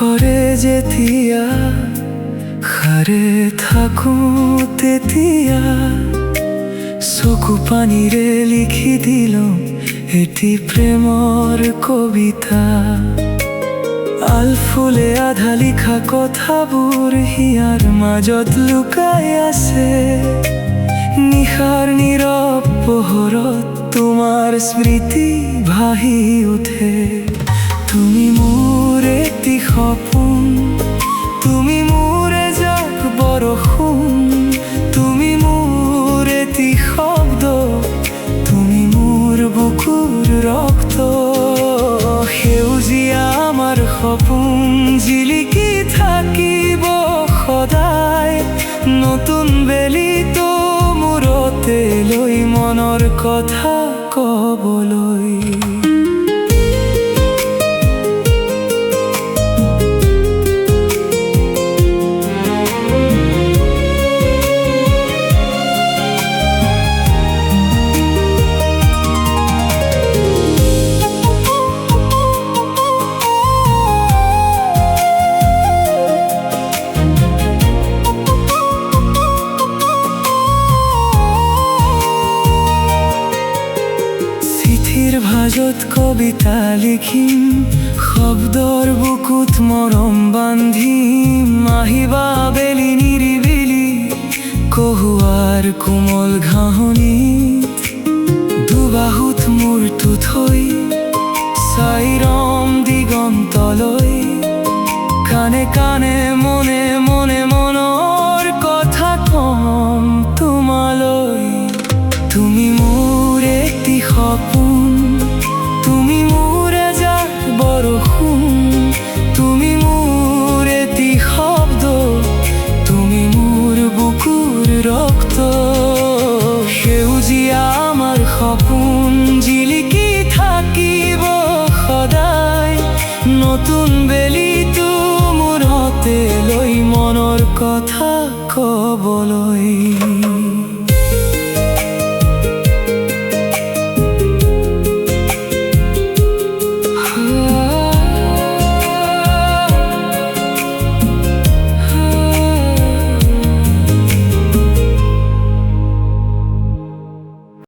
ঘরে যেতিয়া খাৰে থাকো তেতিয়া চকু পানীৰে লিখি দিলো এটি প্ৰেমৰ কবিতা। আলফুলে আধা লিখা কথাবোৰ হিয়াৰ মাজত লুকাই আছে। নিশাৰ নীৰৱ পোহৰত তোমাৰ স্মৃতি ভাহি উঠে। তুমি মোৰ এটি সপোন, তুমি মোৰ এজাক বৰষুণ, তুমি মোৰ এটি শব্দ, তুমি মোৰ বুকুৰ ৰক্ত। সেউজীয়া আমাৰ সপোন জিলিকি থাকিব সদায়। নতুন বেলিটো মূৰতে লৈ মনৰ কথা ক'বলৈ। ভাজত কবিতা লিখিম, শব্দৰ বুকুত মৰম বান্ধিম। আহিবা বেলি নিৰিবিলি কহুৱাৰ কোমল ঘাঁহনিত, দুবাহুত মূৰটো থৈ চাই ৰম দিগন্তলৈ। কাণে কাণে মনে মনে মনৰ কথা কম তোমালৈ। তুমি মোৰ এটি সপোন, তুমি মোৰ এজাক বৰষুণ, তুমি মোৰ এটি শব্দ, তুমি মোৰ বুকুৰ ৰক্ত। সেউজীয়া আমাৰ সপোন জিলিকি থাকিব সদায়। নতুন বেলিটো মূৰতে লৈ মনৰ কথা ক'বলৈ।